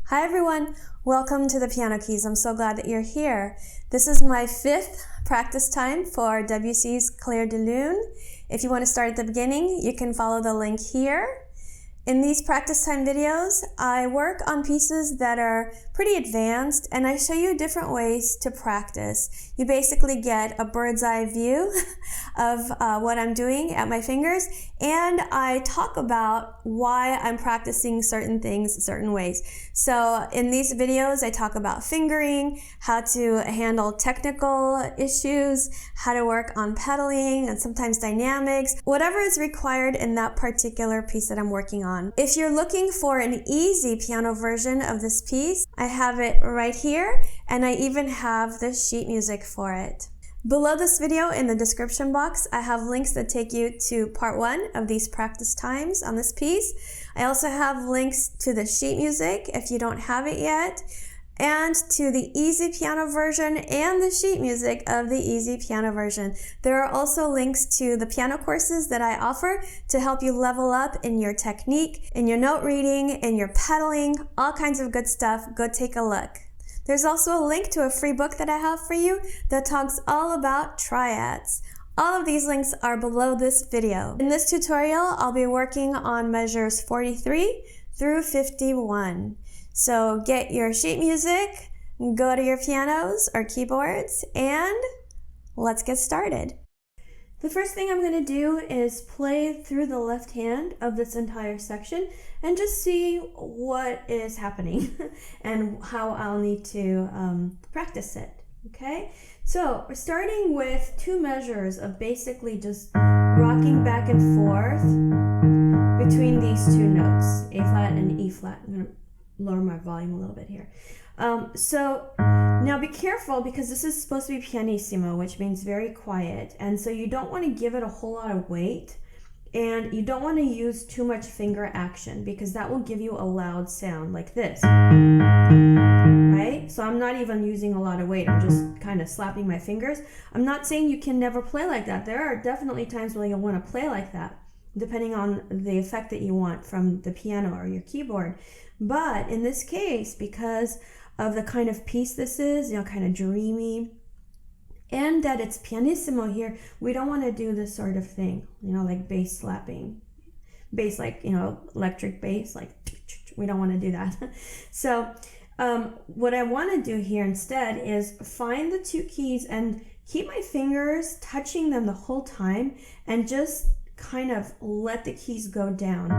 Hi everyone, welcome to the Piano Keys. I'm so glad that you're here. This is my 5th practice time for WC's Clair de Lune. If you want to start at the beginning, you can follow the link here. In these practice time videos, I work on pieces that are pretty advanced and I show you different ways to practice. You basically get a bird's eye view of what I'm doing at my fingers, and I talk about why I'm practicing certain things certain ways. So in these videos, I talk about fingering, how to handle technical issues, how to work on pedaling and sometimes dynamics, whatever is required in that particular piece that I'm working on. If you're looking for an easy piano version of this piece, I have it right here, and I even have the sheet music for it. Below this video in the description box, I have links that take you to part 1 of these practice times on this piece. I also have links to the sheet music if you don't have it yet, and to the easy piano version and the sheet music of the easy piano version. There are also links to the piano courses that I offer to help you level up in your technique, in your note reading, in your pedaling, all kinds of good stuff. Go take a look. There's also a link to a free book that I have for you that talks all about triads. All of these links are below this video. In this tutorial, I'll be working on measures 43 through 51. So get your sheet music, go to your pianos or keyboards, and let's get started. The first thing I'm going to do is play through the left hand of this entire section and just see what is happening and how I'll need to practice it. Okay, so we're starting with 2 measures of basically just rocking back and forth between these 2 notes, A flat and E flat. I'm going to lower my volume a little bit here. So now be careful, because this is supposed to be pianissimo, which means very quiet, and so you don't want to give it a whole lot of weight, and you don't want to use too much finger action, because that will give you a loud sound like this, right? So I'm not even using a lot of weight, I'm just kind of slapping my fingers. I'm not saying you can never play like that. There are definitely times when you'll want to play like that, depending on the effect that you want from the piano or your keyboard. But in this case, because of the kind of piece this is, you know, kind of dreamy, and that it's pianissimo here, we don't want to do this sort of thing, you know, like bass slapping. Bass, like, you know, electric bass, like, we don't want to do that. So what I want to do here instead is find the 2 keys and keep my fingers touching them the whole time, and just kind of let the keys go down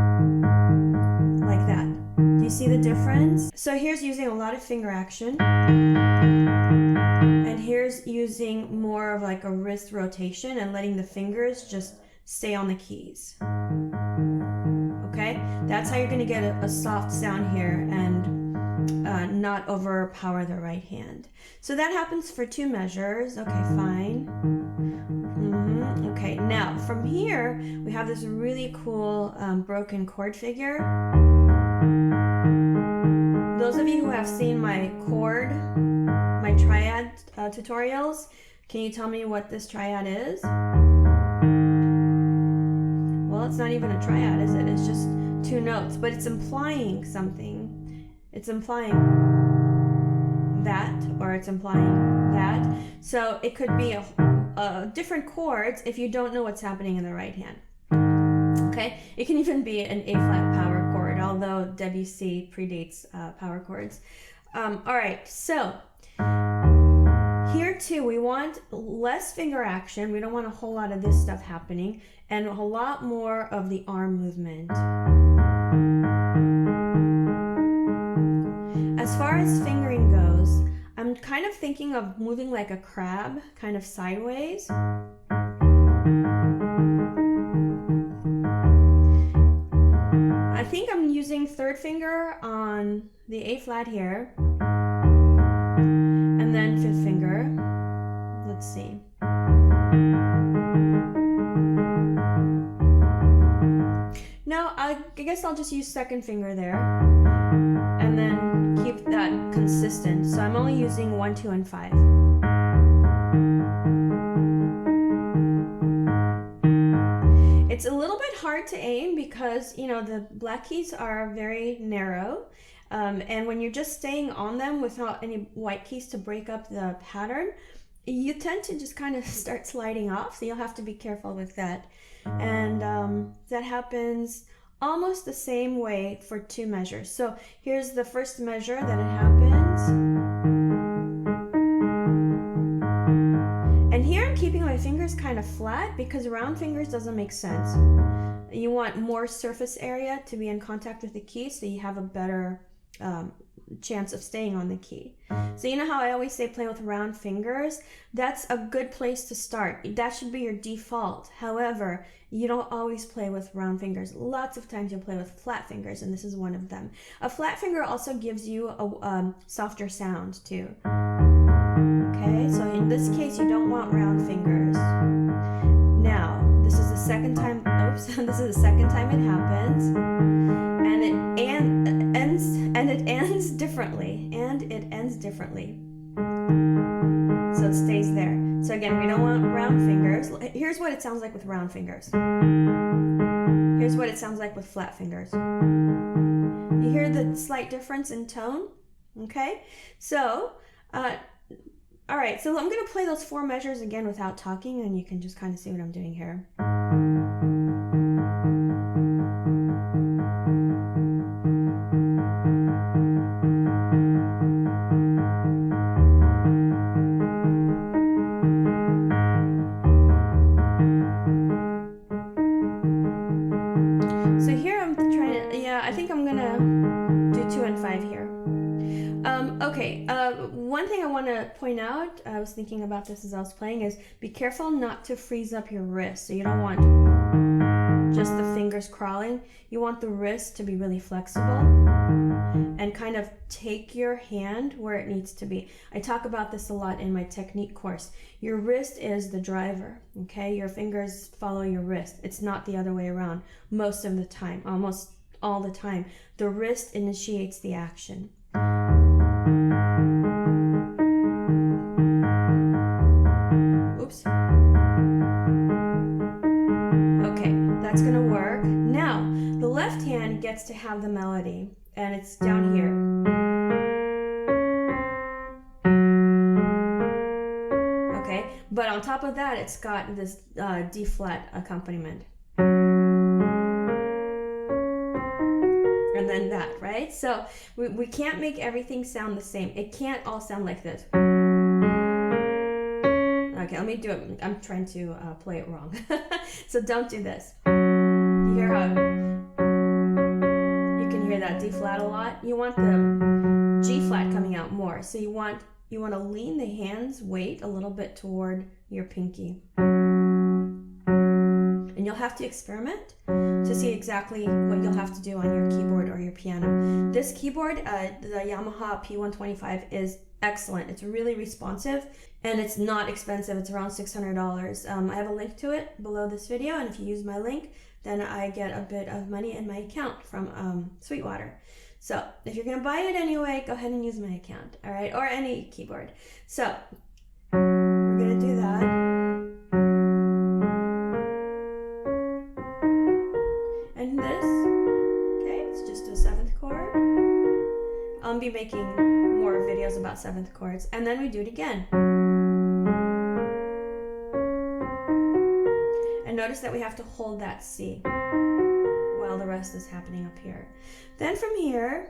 like that. Do you see the difference? So here's using a lot of finger action, and here's using more of like a wrist rotation and letting the fingers just stay on the keys. Okay, that's how you're going to get a soft sound here and not overpower the right hand. So that happens for 2 measures. Okay, fine. Okay, now from here we have this really cool broken chord figure. Those of you who have seen my triad tutorials, can you tell me what this triad is? Well, it's not even a triad, is it? It's just 2 notes, but it's implying something. It's implying that, or it's implying that. So it could be different chords if you don't know what's happening in the right hand. Okay, it can even be an A flat power chord, although WC predates power chords. All right, so here too, we want less finger action. We don't want a whole lot of this stuff happening, and a lot more of the arm movement. As far as fingering goes, I'm kind of thinking of moving like a crab, kind of sideways. I think I'm using 3rd finger on the A flat here, and then 5th finger. Let's see. No, I guess I'll just use 2nd finger there, and then keep that consistent. So I'm only using 1, 2, and 5. It's a little bit hard to aim because, you know, the black keys are very narrow. And when you're just staying on them without any white keys to break up the pattern, you tend to just kind of start sliding off, so you'll have to be careful with that. And that happens almost the same way for 2 measures. So here's the first measure that it happens. And here I'm keeping my fingers kind of flat because round fingers doesn't make sense. You want more surface area to be in contact with the key so you have a better chance of staying on the key. So you know how I always say play with round fingers? That's a good place to start. That should be your default. However, you don't always play with round fingers. Lots of times you'll play with flat fingers, and this is one of them. A flat finger also gives you a softer sound too. Okay, so in this case you don't want round fingers. Now, this is the second time, this is the second time it happens, and it ends differently, so it stays there. So again, we don't want round fingers. Here's what it sounds like with round fingers. Here's what it sounds like with flat fingers. You hear the slight difference in tone? Okay, so all right, so I'm going to play those 4 measures again without talking, and you can just kind of see what I'm doing here. So here I'm trying to, I think I'm going to do 2 and 5 here. Okay, one thing I want to point out, I was thinking about this as I was playing, is be careful not to freeze up your wrist. So you don't want just the fingers crawling. You want the wrist to be really flexible and kind of take your hand where it needs to be. I talk about this a lot in my technique course. Your wrist is the driver, okay? Your fingers follow your wrist. It's not the other way around most of the time, almost all the time. The wrist initiates the action. Oops. Okay, that's gonna work. Now, the left hand gets to have the melody, and it's down here. Okay, but on top of that, it's got this D flat accompaniment. And then that, right? So we can't make everything sound the same. It can't all sound like this. Okay, let me do it. I'm trying to play it wrong. So don't do this. You hear how you can hear that D flat a lot? You want the G flat coming out more. So you want to lean the hand's weight a little bit toward your pinky. And you'll have to experiment to see exactly what you'll have to do on your keyboard or your piano. This keyboard, the Yamaha P125, is excellent. It's really responsive and it's not expensive. It's around $600. I have a link to it below this video, and if you use my link, then I get a bit of money in my account from Sweetwater. So if you're gonna buy it anyway, go ahead and use my account, all right? Or any keyboard. So we're gonna do that. And this, okay, it's just a 7th chord. I'll be making more videos about 7th chords. And then we do it again. And notice that we have to hold that C while the rest is happening up here. Then from here,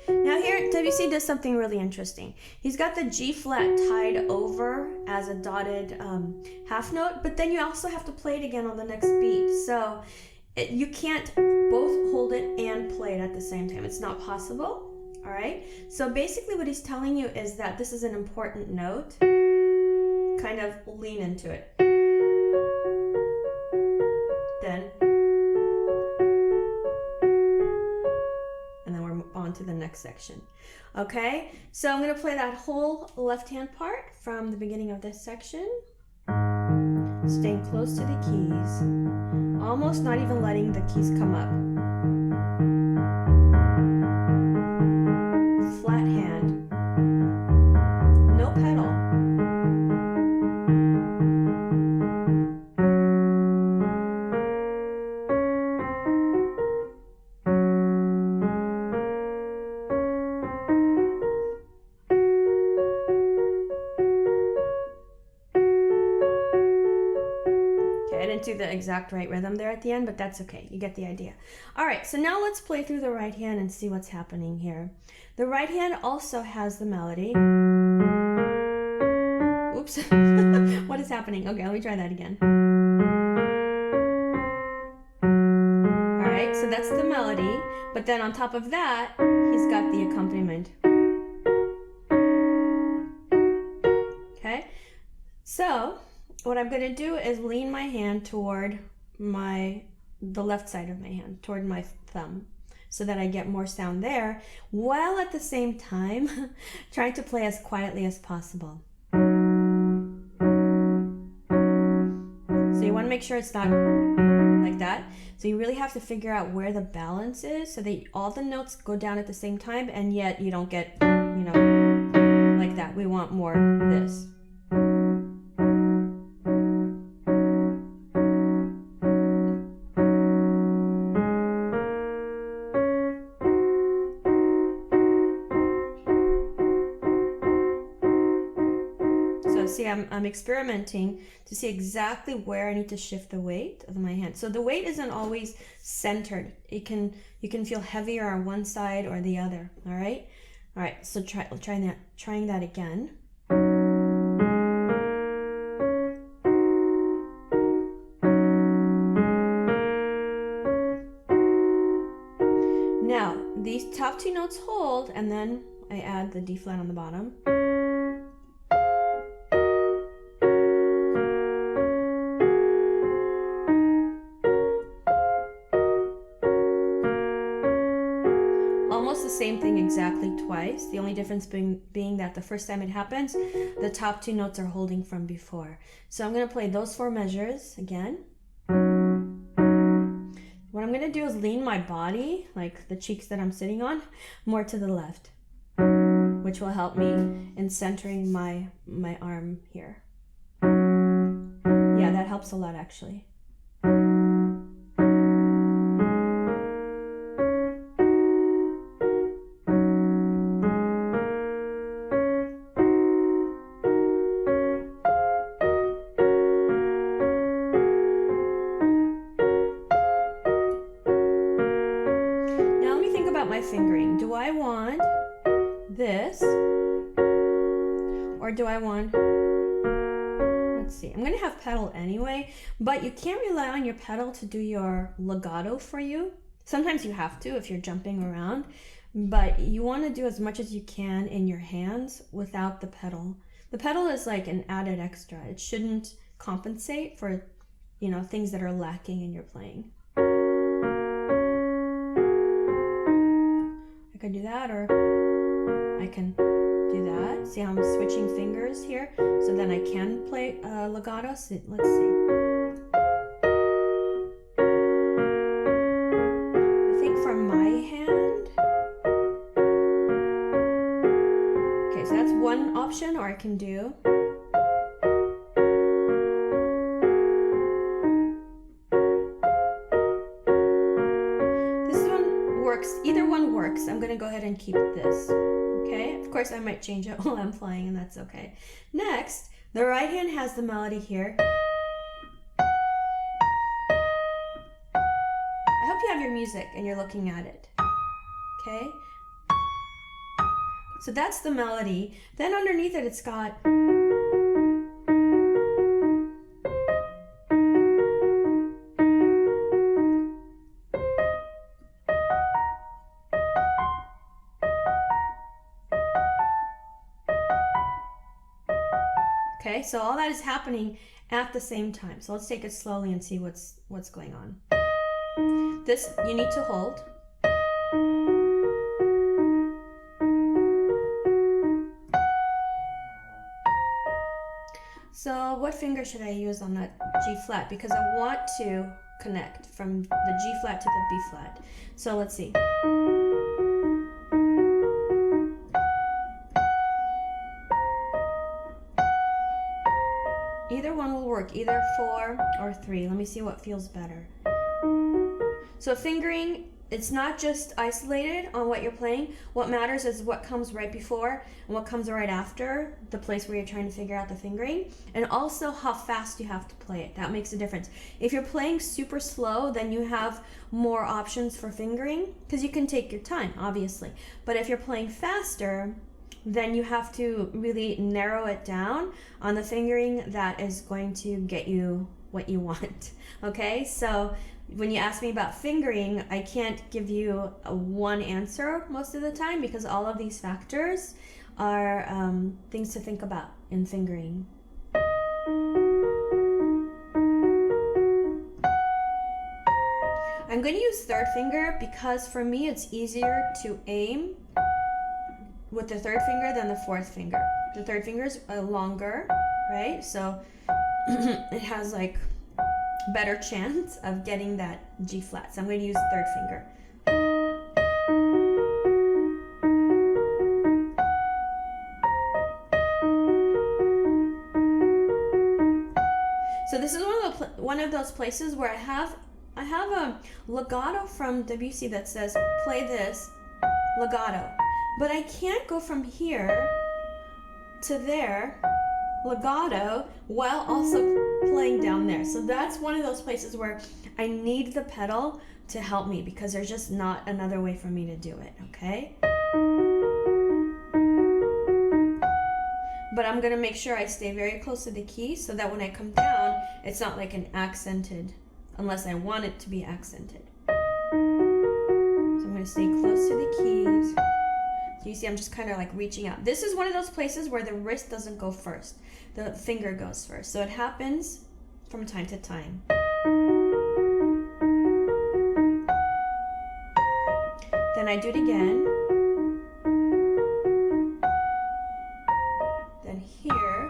now here WC does something really interesting. He's got the G flat tied over as a dotted half note, but then you also have to play it again on the next beat. So you can't both hold it and play it at the same time. It's not possible, all right? So basically what he's telling you is that this is an important note. Kind of lean into it. Then, and then we're on to the next section. Okay, so I'm going to play that whole left-hand part from the beginning of this section. Staying close to the keys. Almost not even letting the keys come up. Flat hand. No pedal. didn't do the exact right rhythm there at the end, but that's okay. You get the idea. All right, so now let's play through the right hand and see what's happening here. The right hand also has the melody. Oops, what is happening? Okay, let me try that again. All right, so that's the melody, but then on top of that, he's got the accompaniment. Okay, so what I'm going to do is lean my hand toward the left side of my hand, toward my thumb, so that I get more sound there, while at the same time trying to play as quietly as possible. So you want to make sure it's not like that. So you really have to figure out where the balance is so that all the notes go down at the same time, and yet you don't get, you know, like that. We want more this. See, I'm experimenting to see exactly where I need to shift the weight of my hand. So the weight isn't always centered. You can feel heavier on one side or the other. All right. So trying that again. Now these top two notes hold, and then I add the D flat on the bottom. Almost the same thing exactly twice. The only difference being that the first time it happens, the top two notes are holding from before. So I'm going to play those 4 measures again. What I'm going to do is lean my body, like the cheeks that I'm sitting on, more to the left, which will help me in centering my arm here. Yeah, that helps a lot actually. My fingering. Do I want this, or do I want, let's see, I'm going to have pedal anyway, but you can't rely on your pedal to do your legato for you. Sometimes you have to if you're jumping around, but you want to do as much as you can in your hands without the pedal. The pedal is like an added extra. It shouldn't compensate for, you know, things that are lacking in your playing. I could do that, or I can do that. See how I'm switching fingers here, so then I can play legato. Let's see. I think for my hand, okay, so that's one option, or I can do. Either one works. I'm going to go ahead and keep this. Okay, of course I might change it while I'm playing, and that's okay. Next, the right hand has the melody here. I hope you have your music and you're looking at it. Okay, so that's the melody. Then underneath it, it's got okay, so all that is happening at the same time. So let's take it slowly and see what's going on. This you need to hold. So what finger should I use on that G flat? Because I want to connect from the G flat to the B flat. So let's see. Either one will work, either 4 or 3. Let me see what feels better. So fingering it's not just isolated on what you're playing. What matters is what comes right before and what comes right after the place where you're trying to figure out the fingering, and also how fast you have to play it. That makes a difference. If you're playing super slow, then you have more options for fingering because you can take your time, obviously. But if you're playing faster, then you have to really narrow it down on the fingering that is going to get you what you want. Okay, so when you ask me about fingering, I can't give you a one answer most of the time because all of these factors are things to think about in fingering. I'm going to use third finger because for me it's easier to aim with the third finger than the fourth finger. The third finger is longer, right? So it has like better chance of getting that G flat. So I'm going to use the third finger. So this is one of those places where I have a legato from WC that says play this legato, but I can't go from here to there legato while also playing down there. So that's one of those places where I need the pedal to help me because there's just not another way for me to do it, okay? But I'm gonna make sure I stay very close to the key so that when I come down, it's not like an accented, unless I want it to be accented. So I'm gonna stay close to the keys. So you see I'm just kind of like reaching out. This is one of those places where the wrist doesn't go first. The finger goes first. So it happens from time to time. Then I do it again. Then here.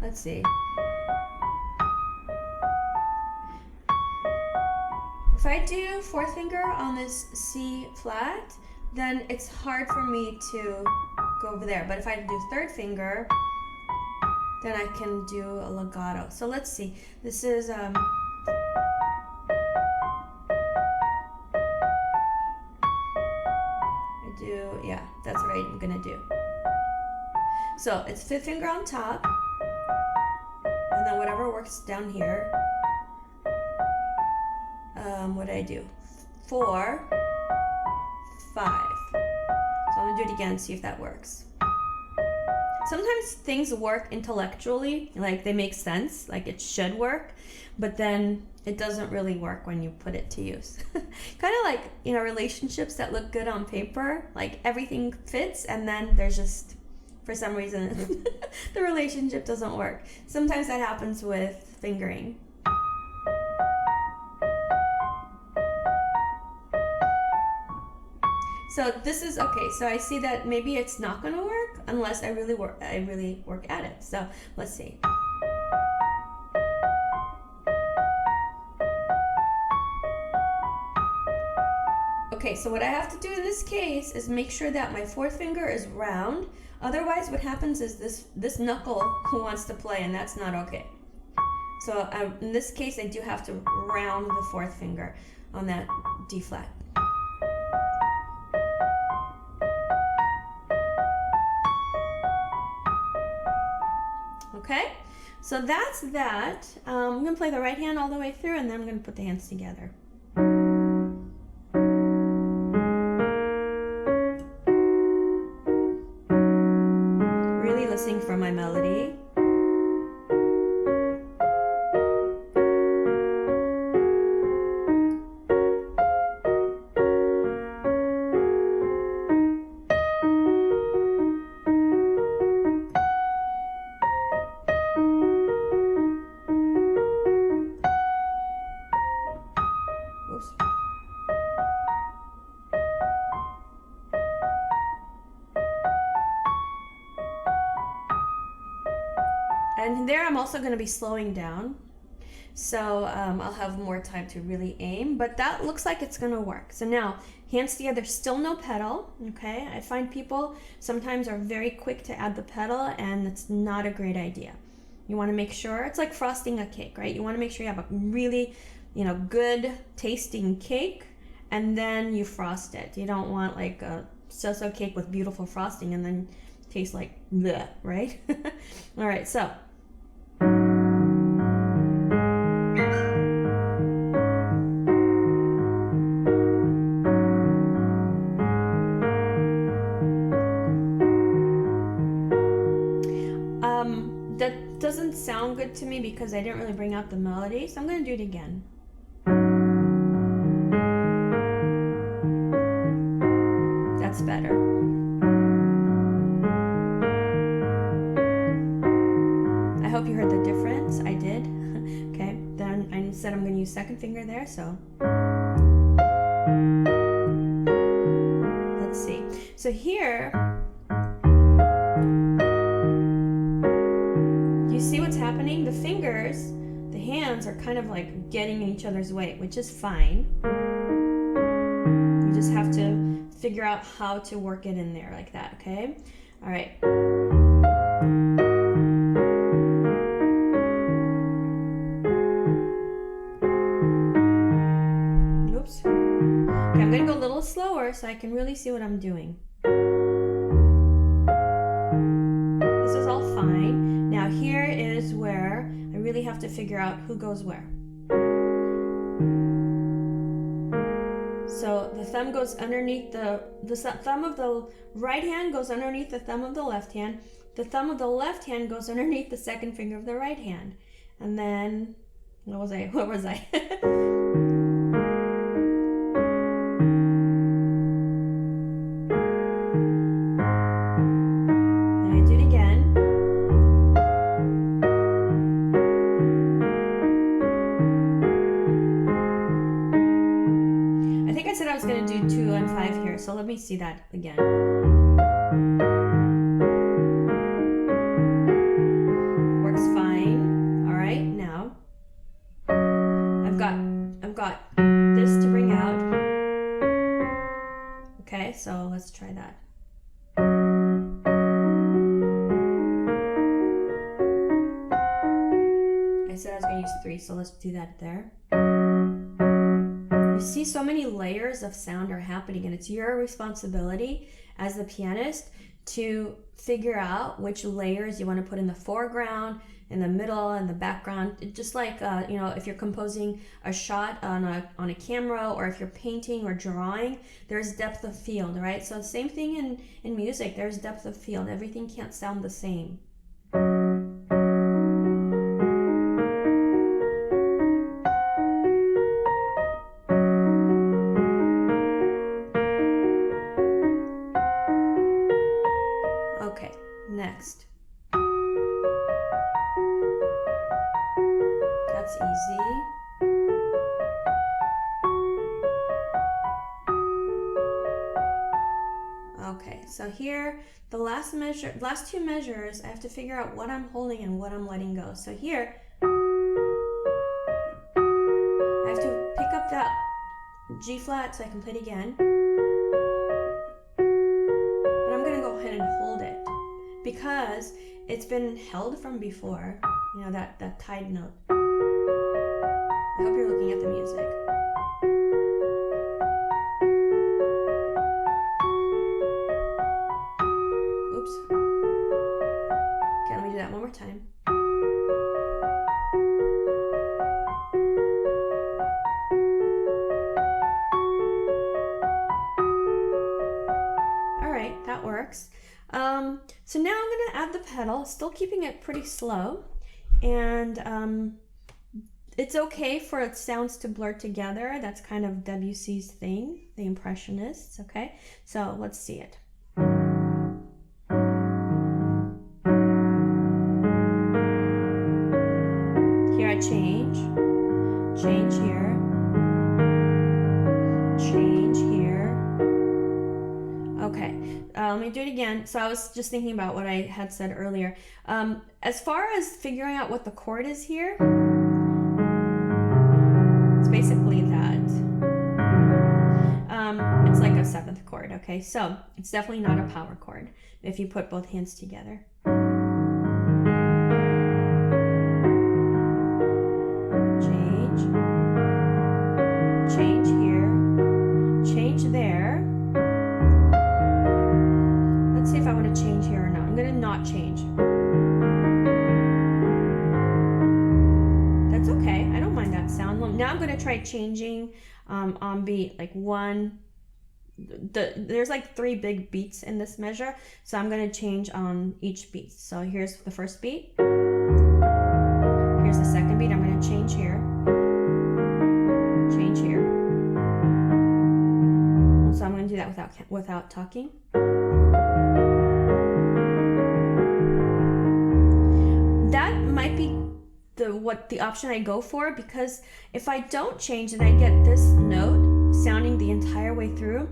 Let's see. If I do fourth finger on this C flat, then it's hard for me to go over there. But if I do third finger, then I can do a legato. So let's see. This is I do, yeah, that's what I'm gonna do. So it's fifth finger on top, and then whatever works down here. What did I do? 4, 5. So I'm gonna do it again, see if that works. Sometimes things work intellectually, like they make sense, like it should work, but then it doesn't really work when you put it to use. Kind of like, you know, relationships that look good on paper, like everything fits, and then there's just, for some reason, the relationship doesn't work. Sometimes that happens with fingering. So this is okay. So I see that maybe it's not going to work unless I really work at it. So let's see. Okay, so what I have to do in this case is make sure that my fourth finger is round. Otherwise, what happens is this knuckle wants to play, and that's not okay. So in this case, I do have to round the fourth finger on that D flat. Okay, so that's that. I'm going to play the right hand all the way through, and then I'm going to put the hands together. Really listening for my melody. And there I'm also going to be slowing down, so I'll have more time to really aim, but that looks like it's going to work. So now, hands together, still no pedal, okay? I find people sometimes are very quick to add the pedal, and it's not a great idea. You want to make sure, it's like frosting a cake, right? You want to make sure you have a really, good tasting cake, and then you frost it. You don't want like a so-so cake with beautiful frosting and then taste like bleh, right? All right, so. That doesn't sound good to me because I didn't really bring out the melody, so I'm going to do it again. That's better. I hope you heard the difference. I did. Okay, then I said I'm going to use second finger there, so. Let's see. So here, you see what's happening? The fingers, the hands are kind of like getting in each other's way, which is fine. You just have to figure out how to work it in there like that, okay? All right. Oops. Okay, I'm gonna go a little slower so I can really see what I'm doing. This is all fine. Now here is where I really have to figure out who goes where. So the thumb goes underneath the thumb of the right hand goes underneath the thumb of the left hand. The thumb of the left hand goes underneath the second finger of the right hand. And then, what was I? Then I do it again. I think I said I was going to do 2 and 5 here, so let me see that again. Works fine. All right, now I've got this to bring out. Okay, so let's try that. I said I was going to use 3, so let's do that there. You see, so many layers of sound are happening, and it's your responsibility as the pianist to figure out which layers you want to put in the foreground, in the middle, and the background. Just like if you're composing a shot on a camera, or if you're painting or drawing, there's depth of field, right? So same thing in music. There's depth of field. Everything can't sound the same. Okay, next. That's easy. Okay, so here, the last two measures, I have to figure out what I'm holding and what I'm letting go. So here, I have to pick up that G flat so I can play it again. But I'm gonna go ahead and hold it because it's been held from before, that tied note. I hope you're looking at the music. Oops. Okay, let me do that one more time. All right, that works. So now I'm going to add the pedal, still keeping it pretty slow, and it's okay for its sounds to blur together. That's kind of Debussy's thing, the Impressionists, okay? So let's see it. Here I change here, change here. Okay, let me do it again. So I was just thinking about what I had said earlier. As far as figuring out what the chord is here, it's basically that. It's like a 7th chord, okay? So it's definitely not a power chord if you put both hands together. now I'm going to try changing on beat, like there's like 3 big beats in this measure, so I'm going to change on each beat. So here's the first beat, here's the second beat, I'm going to change here, change here. So I'm going to do that without talking. That might be the option I go for, because if I don't change, then I get this note sounding the entire way through.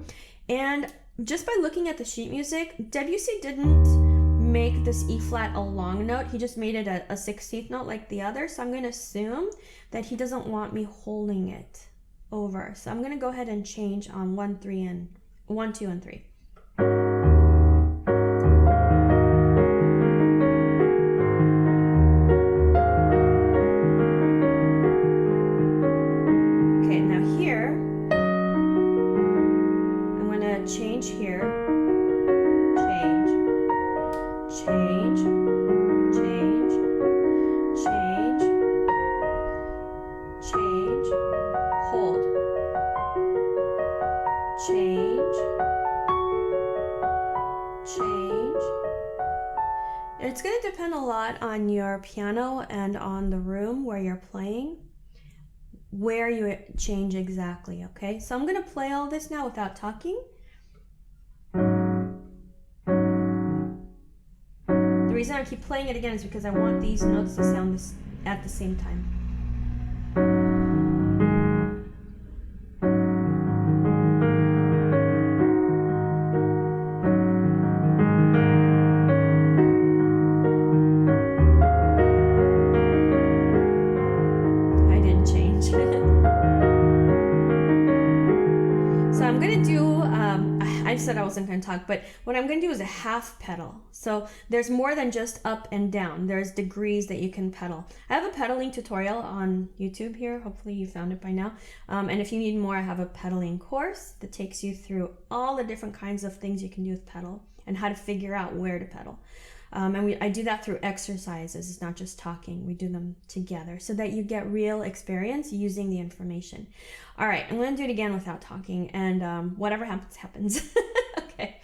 And just by looking at the sheet music, Debussy didn't make this E flat a long note, he just made it a 16th note like the other. So I'm going to assume that he doesn't want me holding it over. So I'm going to go ahead and change on 1, 2, and 3. Okay, now here, I'm going to change here, change, change, change, change, change, hold, change, change. It's going to depend a lot on your piano and on the room where you're playing, where you change exactly, okay? So I'm going to play all this now without talking. The reason I keep playing it again is because I want these notes to sound at the same time. I said I wasn't going to talk, but what I'm going to do is a half pedal. So there's more than just up and down. There's degrees that you can pedal. I have a pedaling tutorial on YouTube here. Hopefully you found it by now. And if you need more, I have a pedaling course that takes you through all the different kinds of things you can do with pedal and how to figure out where to pedal. I do that through exercises. It's not just talking. We do them together so that you get real experience using the information. All right, I'm going to do it again without talking, and whatever happens, happens. Okay.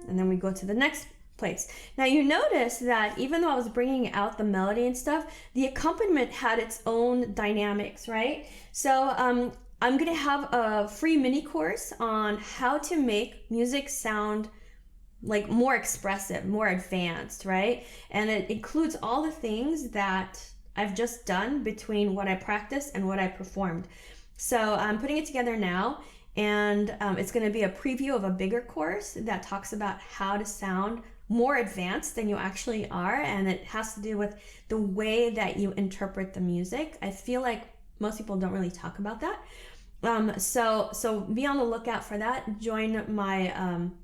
And then we go to the next place. Now you notice that even though I was bringing out the melody and stuff, the accompaniment had its own dynamics, right? So I'm going to have a free mini course on how to make music sound like more expressive, more advanced, right? And it includes all the things that I've just done between what I practiced and what I performed. So I'm putting it together now. And it's going to be a preview of a bigger course that talks about how to sound more advanced than you actually are. And it has to do with the way that you interpret the music. I feel like most people don't really talk about that. So be on the lookout for that. Join my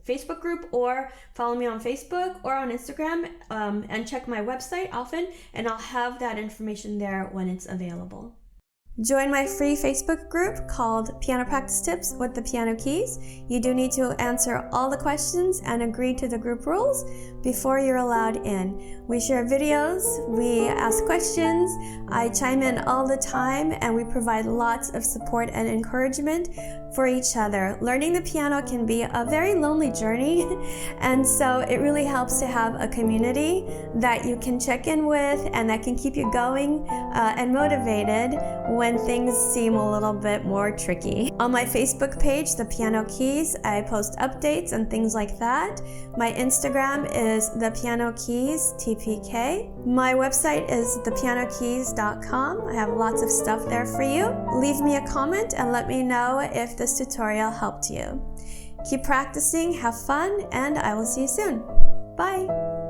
Facebook group, or follow me on Facebook or on Instagram, and check my website often. And I'll have that information there when it's available. Join my free Facebook group called Piano Practice Tips with the Piano Keys. You do need to answer all the questions and agree to the group rules before you're allowed in. We share videos, we ask questions, I chime in all the time, and we provide lots of support and encouragement for each other. Learning the piano can be a very lonely journey, and so it really helps to have a community that you can check in with and that can keep you going and motivated when things seem a little bit more tricky. On my Facebook page, The Piano Keys, I post updates and things like that. My Instagram is The Piano Keys TPK. My website is thepianokeys.com. I have lots of stuff there for you. Leave me a comment and let me know if this tutorial helped you. Keep practicing, have fun, and I will see you soon. Bye!